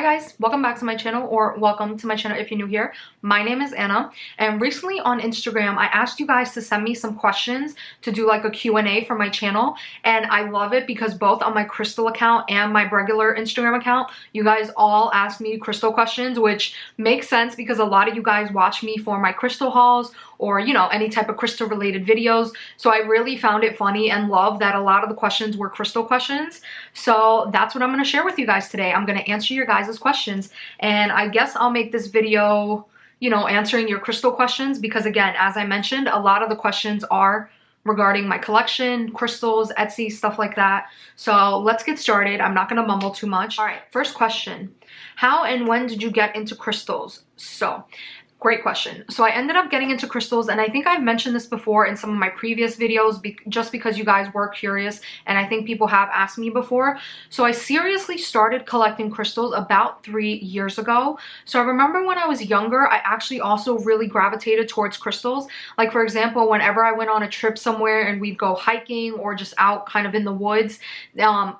Hi guys, welcome back to my channel, or welcome to my channel if you're new here. My name is Anna, and recently on Instagram I asked you guys to send me some questions to do like a Q&A for my channel, and I love it because both on my crystal account and my regular Instagram account you guys all asked me crystal questions, which makes sense because a lot of you guys watch me for my crystal hauls or any type of crystal related videos. So I really found it funny and love that a lot of the questions were crystal questions. So that's what I'm going to share with you guys today. I'm going to answer your guys' questions, and I guess I'll make this video answering your crystal questions because, again, as I mentioned, a lot of the questions are regarding my collection, crystals, Etsy, stuff like that. So let's get started. I'm not going to mumble too much. All right, first question. How and when did you get into crystals? So great question. So I ended up getting into crystals, and I think I've mentioned this before in some of my previous videos just because you guys were curious, and I think people have asked me before. So I seriously started collecting crystals about 3 years ago. So I remember when I was younger, I actually also really gravitated towards crystals. Like, for example, whenever I went on a trip somewhere and we'd go hiking or just out kind of in the woods,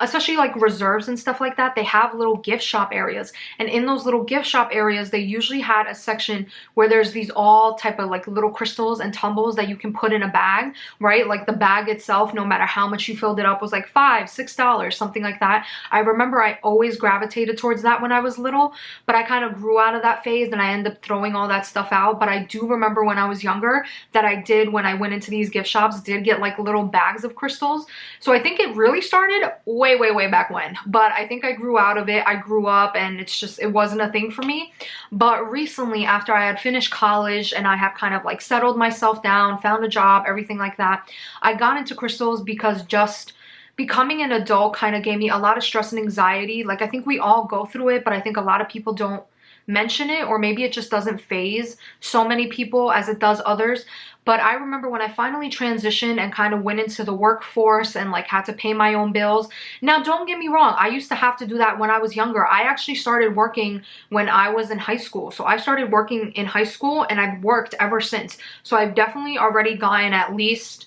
especially like reserves and stuff like that, they have little gift shop areas. And in those little gift shop areas, they usually had a section where there's these all type of like little crystals and tumbles that you can put in a bag, right? Like the bag itself, no matter how much you filled it up, was like $5, $6, something like that. I remember I always gravitated towards that when I was little, but I kind of grew out of that phase and I ended up throwing all that stuff out. But I do remember when I was younger that I did, when I went into these gift shops, did get like little bags of crystals. So I think it really started way back when, but I think I grew out of it. I grew up and it wasn't a thing for me. But recently, after I had finished college and I have kind of like settled myself down, found a job, everything like that, I got into crystals because just becoming an adult kind of gave me a lot of stress and anxiety. Like, I think we all go through it, but I think a lot of people don't mention it, or maybe it just doesn't phase so many people as it does others. But I remember when I finally transitioned and kind of went into the workforce and like had to pay my own bills. Now, don't get me wrong, I used to have to do that when I was younger. I actually started working when I was in high school. So I started working in high school and I've worked ever since. So I've definitely already gotten at least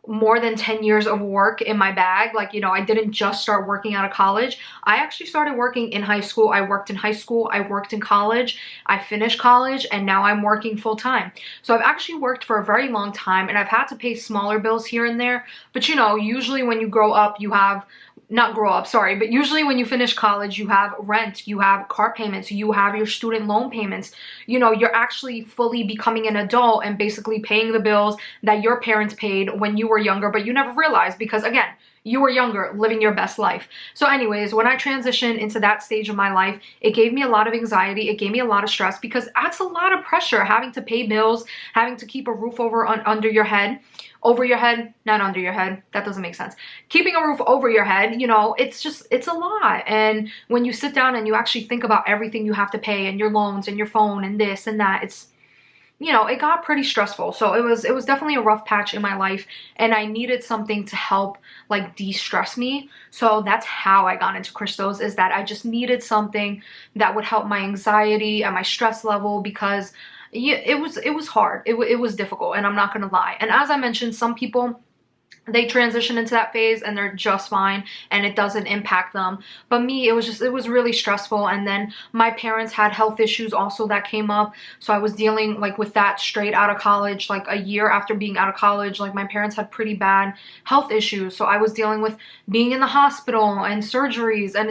more than 10 years of work in my bag. Like, I didn't just start working out of college. I actually started working in high school. I worked in high school, I worked in college, I finished college, and now I'm working full time. So I've actually worked for a very long time, and I've had to pay smaller bills here and there. But usually when you grow up, you have not grow up, sorry, but usually when you finish college, you have rent, you have car payments, you have your student loan payments. You're actually fully becoming an adult and basically paying the bills that your parents paid when you were younger, but you never realized because, again, you were younger, living your best life. So anyways, when I transitioned into that stage of my life, it gave me a lot of anxiety. It gave me a lot of stress because that's a lot of pressure, having to pay bills, having to keep a roof under your head, not under your head. That doesn't make sense. Keeping a roof over your head, it's a lot. And when you sit down and you actually think about everything you have to pay and your loans and your phone and this and that, it got pretty stressful. So it was definitely a rough patch in my life, and I needed something to help like de-stress me. So that's how I got into crystals, is that I just needed something that would help my anxiety and my stress level, because it was hard. It was difficult, and I'm not gonna lie. And as I mentioned, some people, they transition into that phase and they're just fine and it doesn't impact them. But me, it was really stressful. And then my parents had health issues also that came up. So I was dealing like with that straight out of college. Like a year after being out of college, like my parents had pretty bad health issues. So I was dealing with being in the hospital and surgeries, and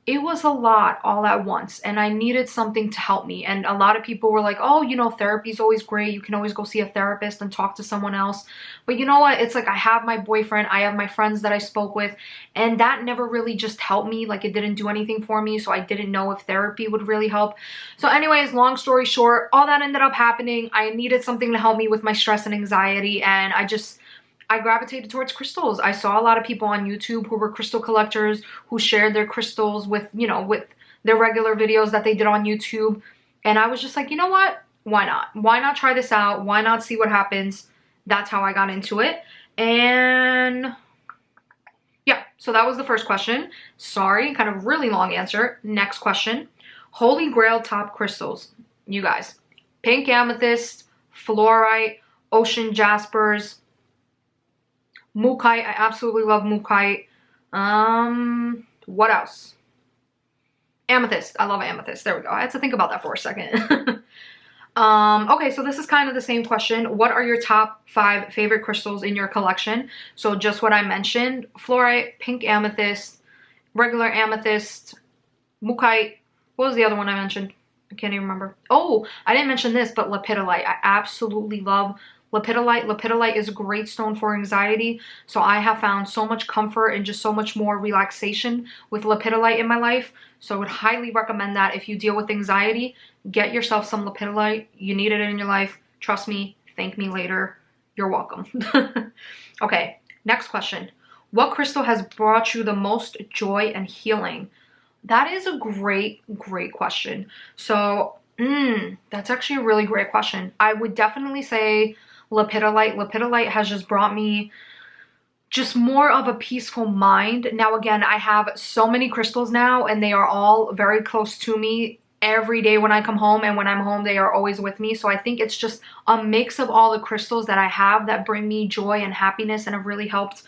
it was a lot all at once, and I needed something to help me. And a lot of people were like, oh, therapy's always great. You can always go see a therapist and talk to someone else. But you know what? It's like, I have my boyfriend, I have my friends that I spoke with, and that never really just helped me. Like, it didn't do anything for me. So I didn't know if therapy would really help. So anyways, long story short, all that ended up happening. I needed something to help me with my stress and anxiety, and I gravitated towards crystals. I saw a lot of people on YouTube who were crystal collectors, who shared their crystals with their regular videos that they did on YouTube. And I was just like, you know what? Why not? Why not try this out? Why not see what happens? That's how I got into it. And yeah, so that was the first question. Sorry, kind of really long answer. Next question. Holy Grail top crystals. You guys. Pink amethyst, fluorite, ocean jaspers, Mookaite. I absolutely love Mookaite. What else? Amethyst. I love amethyst. There we go. I had to think about that for a second. Okay, so this is kind of the same question. What are your top 5 favorite crystals in your collection? So just what I mentioned: fluorite, pink amethyst, regular amethyst, mookaite. What was the other one I mentioned? I can't even remember. Oh, I didn't mention this, but lepidolite. I absolutely love lepidolite. Lepidolite is a great stone for anxiety. So I have found so much comfort and just so much more relaxation with lepidolite in my life. So I would highly recommend that if you deal with anxiety, get yourself some lepidolite. You need it in your life. Trust me. Thank me later. You're welcome. Okay, next question. What crystal has brought you the most joy and healing? That is a great question. So, that's actually a really great question. I would definitely say lepidolite. Lepidolite has just brought me just more of a peaceful mind. Now, again, I have so many crystals now, and they are all very close to me every day when I come home, and when I'm home, they are always with me. So I think it's just a mix of all the crystals that I have that bring me joy and happiness and have really helped.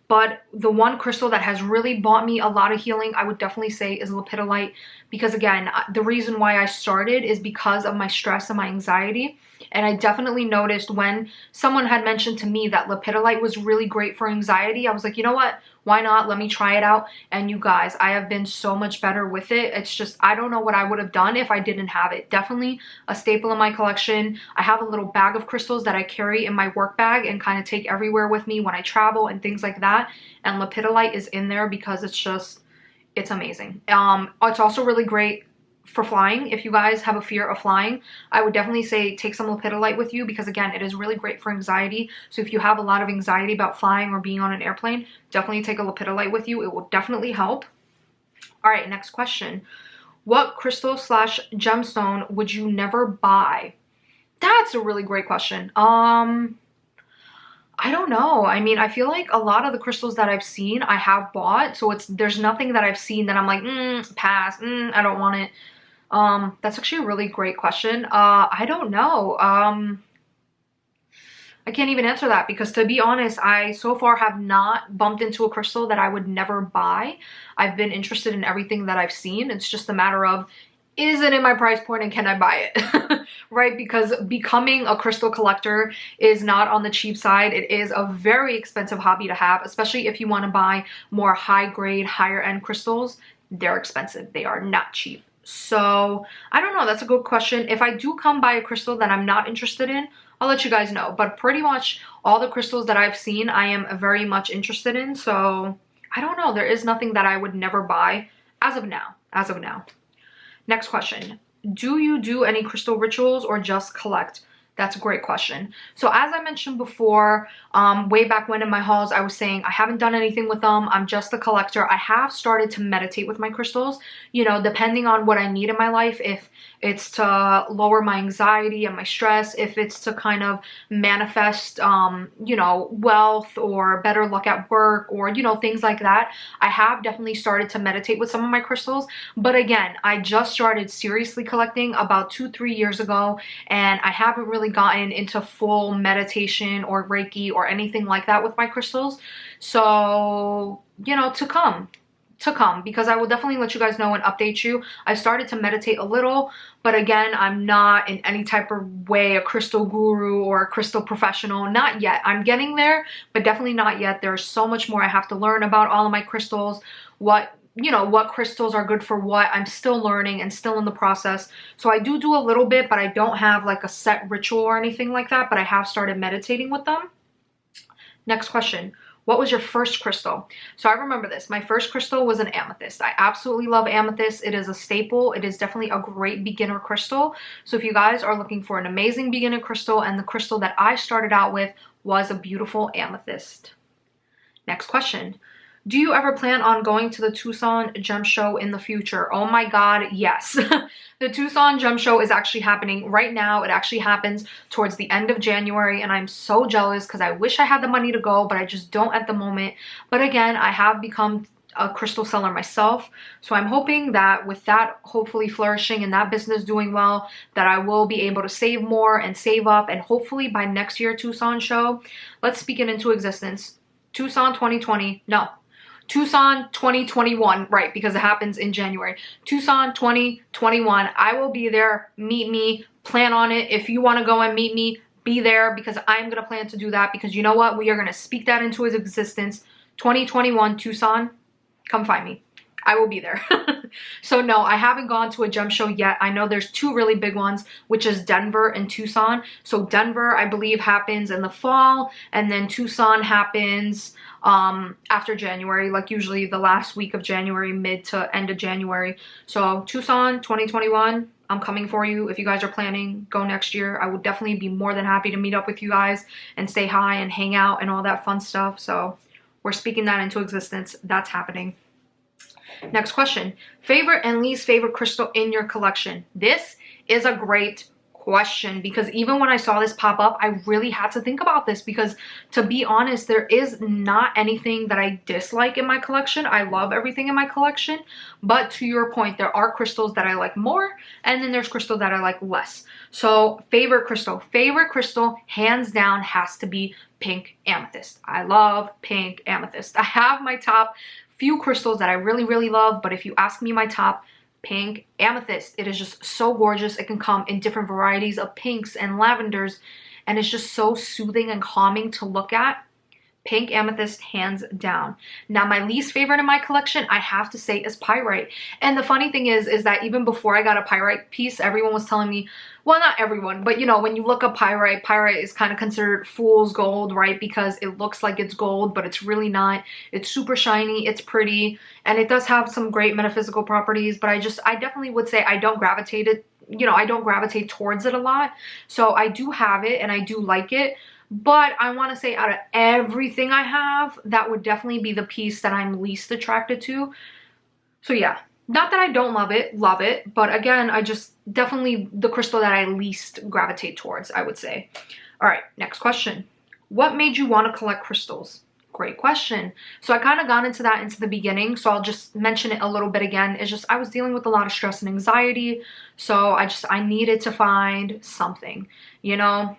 But the one crystal that has really brought me a lot of healing, I would definitely say, is lepidolite. Because again, the reason why I started is because of my stress and my anxiety. And I definitely noticed when someone had mentioned to me that lepidolite was really great for anxiety, I was like, you know what? Why not? Let me try it out. And you guys, I have been so much better with it. It's just, I don't know what I would have done if I didn't have it. Definitely a staple in my collection. I have a little bag of crystals that I carry in my work bag and kind of take everywhere with me when I travel and things like that. And lepidolite is in there because it's just, it's amazing. It's also really great for flying. If you guys have a fear of flying, I would definitely say take some lepidolite with you, because again, it is really great for anxiety. So if you have a lot of anxiety about flying or being on an airplane, definitely take a lepidolite with you. It will definitely help. All right, next question. What crystal slash gemstone would you never buy? That's a really great question. I don't know. I mean, I feel like a lot of the crystals that I've seen, I have bought. So there's nothing that I've seen that I'm like, pass, I don't want it. That's actually a really great question. I don't know. I can't even answer that, because to be honest, I so far have not bumped into a crystal that I would never buy. I've been interested in everything that I've seen. It's just a matter of, is it in my price point and can I buy it? Right? Because becoming a crystal collector is not on the cheap side. It is a very expensive hobby to have, especially if you want to buy more high grade, higher end crystals. They're expensive. They are not cheap. So I don't know. That's a good question. If I do come by a crystal that I'm not interested in, I'll let you guys know. But pretty much all the crystals that I've seen, I am very much interested in. So I don't know. There is nothing that I would never buy as of now. As of now. Next question. Do you do any crystal rituals or just collect? That's a great question. So as I mentioned before, way back when in my hauls, I was saying I haven't done anything with them. I'm just a collector. I have started to meditate with my crystals, you know, depending on what I need in my life. If it's to lower my anxiety and my stress, if it's to kind of manifest, you know, wealth or better luck at work, or, you know, things like that. I have definitely started to meditate with some of my crystals. But again, I just started seriously collecting about 2-3 years ago, and I haven't really gotten into full meditation or Reiki or anything like that with my crystals. So, you know, to come, because I will definitely let you guys know and update you. I started to meditate a little, but again, I'm not in any type of way a crystal guru or a crystal professional. Not yet. I'm getting there, but definitely not yet. There's so much more I have to learn about all of my crystals, what crystals are good for what. I'm still learning and still in the process. So I do a little bit, but I don't have like a set ritual or anything like that, but I have started meditating with them. Next question. What was your first crystal? So I remember this. My first crystal was an amethyst. I absolutely love amethyst. It is a staple. It is definitely a great beginner crystal. So if you guys are looking for an amazing beginner crystal, and the crystal that I started out with was a beautiful amethyst. Next question. Do you ever plan on going to the Tucson Gem Show in the future? Oh my God, yes. The Tucson Gem Show is actually happening right now. It actually happens towards the end of January, and I'm so jealous because I wish I had the money to go, but I just don't at the moment. But again, I have become a crystal seller myself, so I'm hoping that with that hopefully flourishing and that business doing well, that I will be able to save more and save up, and hopefully by next year Tucson show, let's speak it into existence. Tucson 2020, no. Tucson 2021, right, because it happens in January. Tucson 2021, I will be there. Meet me, plan on it. If you want to go and meet me, be there, because I'm going to plan to do that, because you know what? We are going to speak that into his existence. 2021 Tucson, come find me. I will be there. So no, I haven't gone to a gem show yet. I know there's two really big ones, which is Denver and Tucson. So Denver, I believe, happens in the fall, and then Tucson happens after January, like usually the last week of January, mid to end of January. So Tucson 2021, I'm coming for you. If you guys are planning, go next year. I would definitely be more than happy to meet up with you guys and say hi and hang out and all that fun stuff. So we're speaking that into existence. That's happening. Next question. Favorite and least favorite crystal in your collection? This is a great question, because even when I saw this pop up, I really had to think about this, because to be honest, there is not anything that I dislike in my collection. I love everything in my collection, but to your point, there are crystals that I like more, and then there's crystal that I like less. So favorite crystal, hands down, has to be pink amethyst. I love pink amethyst. I have my top few crystals that I really, really love, but if you ask me my top, pink amethyst. It is just so gorgeous. It can come in different varieties of pinks and lavenders, and it's just so soothing and calming to look at. Pink amethyst, hands down. Now, my least favorite in my collection, I have to say, is pyrite. And the funny thing is that even before I got a pyrite piece, everyone was telling me, well, not everyone, but you know, when you look up pyrite, pyrite is kind of considered fool's gold, right? Because it looks like it's gold, but it's really not. It's super shiny, it's pretty, and it does have some great metaphysical properties, but I definitely would say I don't gravitate it, you know, I don't gravitate towards it a lot. So I do have it and I do like it. But I want to say, out of everything I have, that would definitely be the piece that I'm least attracted to. So yeah, not that I don't love it, but again, I just definitely the crystal that I least gravitate towards, I would say. All right, next question. What made you want to collect crystals? Great question. So I kind of got into that into the beginning, so I'll just mention it a little bit again. It's just I was dealing with a lot of stress and anxiety, so I needed to find something, you know.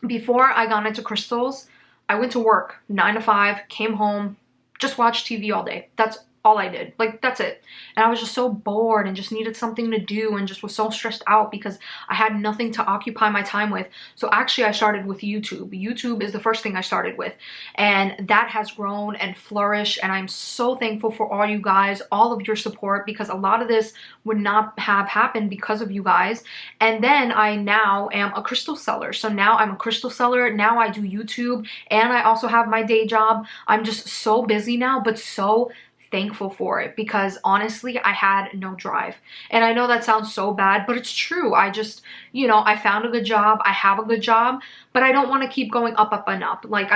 Before I got into crystals, I went to work 9 to 5, came home, just watched TV all day. That's all I did. Like, that's it. And I was just so bored and just needed something to do, and just was so stressed out because I had nothing to occupy my time with. So actually I started with YouTube. YouTube is the first thing I started with, and that has grown and flourished, and I'm so thankful for all you guys, all of your support, because a lot of this would not have happened because of you guys. And then I now am a crystal seller. So now I'm a crystal seller. Now I do YouTube, and I also have my day job. I'm just so busy now, but so thankful for it, because honestly I had no drive. And I know that sounds so bad, but it's true. I just, you know, I found a good job, I have a good job, but I don't want to keep going up and up. Like,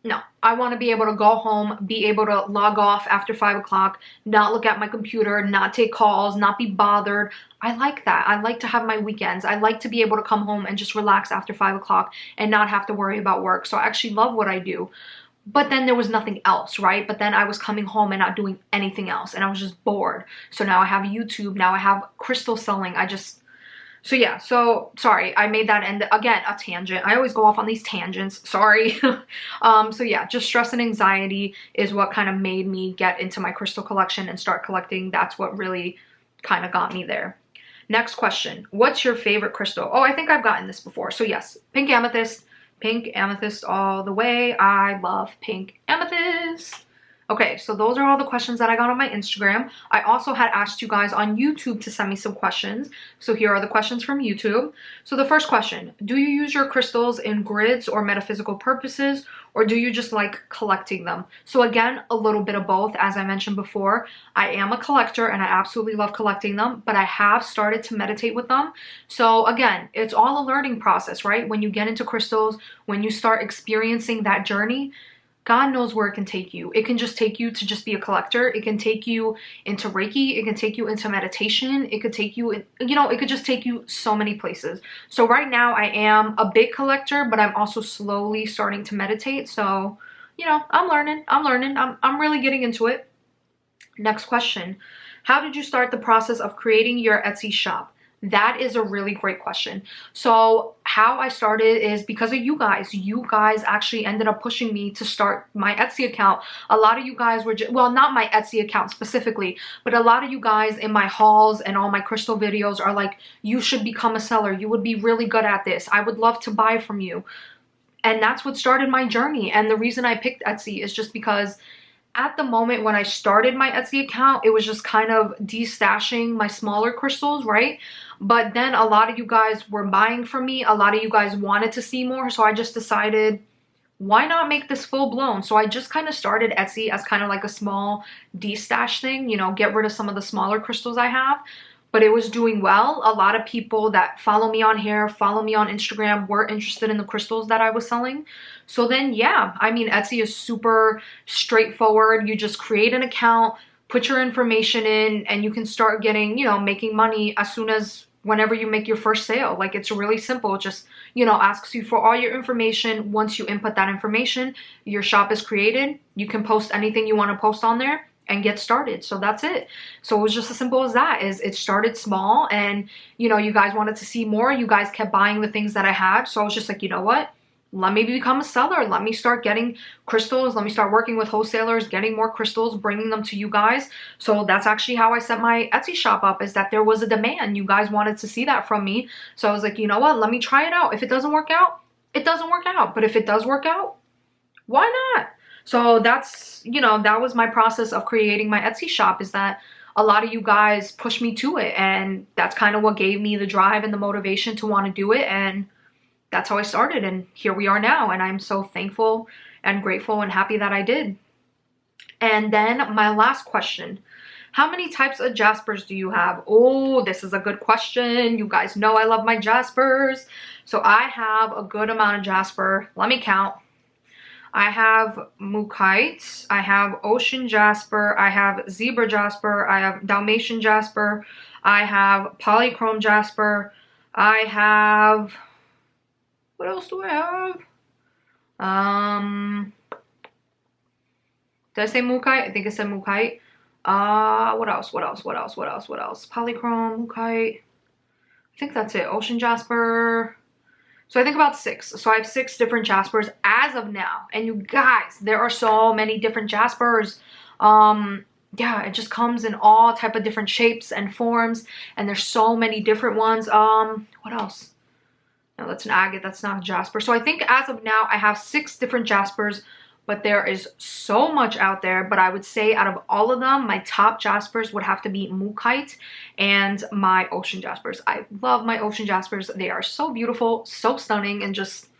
no, I want to be able to go home, be able to log off after 5 o'clock, not look at my computer, not take calls, not be bothered. I like that. I like to have my weekends. I like to be able to come home and just relax after 5 o'clock and not have to worry about work. So I actually love what I do. But then there was nothing else, right? But then I was coming home and not doing anything else, and I was just bored. So now I have YouTube, now I have crystal selling. So yeah, so sorry, I made that end again a tangent. I always go off on these tangents, sorry. So yeah, just stress and anxiety is what kind of made me get into my crystal collection and start collecting. That's what really kind of got me there. Next question, what's your favorite crystal? Oh, I think I've gotten this before. So yes, pink amethyst. Pink amethyst all the way. I love pink amethyst. Okay, so those are all the questions that I got on my Instagram. I also had asked you guys on YouTube to send me some questions. So here are the questions from YouTube. So the first question, do you use your crystals in grids or metaphysical purposes, or do you just like collecting them? So again, a little bit of both. As I mentioned before, I am a collector and I absolutely love collecting them, but I have started to meditate with them. So again, it's all a learning process, right? When you get into crystals, when you start experiencing that journey, God knows where it can take you. It can just take you to just be a collector. It can take you into Reiki. It can take you into meditation. It could take you, you know, it could just take you so many places. So right now I am a big collector, but I'm also slowly starting to meditate. So, you know, I'm learning. I'm really getting into it. Next question. How did you start the process of creating your Etsy shop? That is a really great question. So how I started is because of you guys. You guys actually ended up pushing me to start my Etsy account. A lot of you guys were just, well, not my Etsy account specifically, but a lot of you guys in my hauls and all my crystal videos are like, you should become a seller. You would be really good at this. I would love to buy from you. And that's what started my journey. And the reason I picked Etsy is just because at the moment when I started my Etsy account, it was just kind of destashing my smaller crystals, right? But then a lot of you guys were buying from me. A lot of you guys wanted to see more. So I just decided, why not make this full blown? So I just kind of started Etsy as kind of like a small destash thing, you know, get rid of some of the smaller crystals I have. But it was doing well. A lot of people that follow me on here, follow me on Instagram were interested in the crystals that I was selling. So then, yeah, I mean, Etsy is super straightforward. You just create an account, put your information in, and you can start getting, you know, making money as soon as whenever you make your first sale. Like, it's really simple. It just, you know, asks you for all your information. Once you input that information, your shop is created. You can post anything you want to post on there and get started. So that's it. So it was just as simple as that. Is it started small, and you know, you guys wanted to see more. You guys kept buying the things that I had. So I was just like, you know what? Let me become a seller. Let me start getting crystals. Let me start working with wholesalers, getting more crystals, bringing them to you guys. So that's actually how I set my Etsy shop up, is that there was a demand. You guys wanted to see that from me. So I was like, you know what? Let me try it out. If it doesn't work out, it doesn't work out. But if it does work out, why not? So that's, you know, that was my process of creating my Etsy shop, is that a lot of you guys pushed me to it. And that's kind of what gave me the drive and the motivation to want to do it. And that's how I started. And here we are now. And I'm so thankful and grateful and happy that I did. And then my last question. How many types of jaspers do you have? Oh, this is a good question. You guys know I love my jaspers. So I have a good amount of jasper. Let me count. I have Mookite, I have Ocean Jasper, I have Zebra Jasper, I have Dalmatian Jasper, I have Polychrome Jasper, I have, what else do I have? Did I say Mookite? I think I said Mookite. What else? Polychrome, Mookite. I think that's it. Ocean Jasper. So I think about 6. So I have 6 different jaspers as of now. And you guys, there are so many different jaspers. Yeah, it just comes in all type of different shapes and forms. And there's so many different ones. What else? No, that's an agate. That's not a jasper. So I think as of now, I have 6 different jaspers. But there is so much out there. But I would say out of all of them, my top jaspers would have to be Mookite and my Ocean Jaspers. I love my Ocean Jaspers. They are so beautiful, so stunning, and just,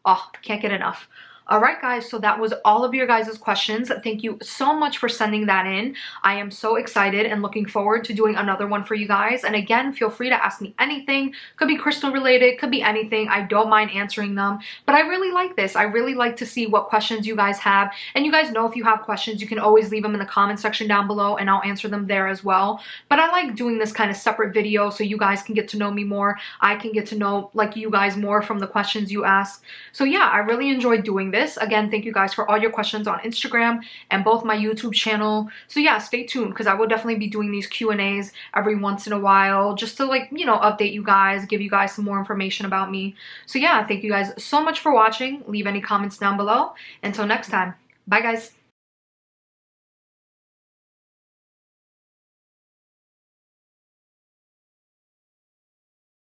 oh, can't get enough. All right, guys, so that was all of your guys' questions. Thank you so much for sending that in. I am so excited and looking forward to doing another one for you guys. And again, feel free to ask me anything. Could be crystal related, could be anything. I don't mind answering them. But I really like this. I really like to see what questions you guys have. And you guys know, if you have questions, you can always leave them in the comment section down below and I'll answer them there as well. But I like doing this kind of separate video so you guys can get to know me more. I can get to know like you guys more from the questions you ask. So yeah, I really enjoyed doing this. Again, thank you guys for all your questions on Instagram and both my YouTube channel. So yeah, stay tuned because I will definitely be doing these Q&As every once in a while just to, like, you know, update you guys, give you guys some more information about me. So yeah, thank you guys so much for watching. Leave any comments down below. Until next time, bye guys.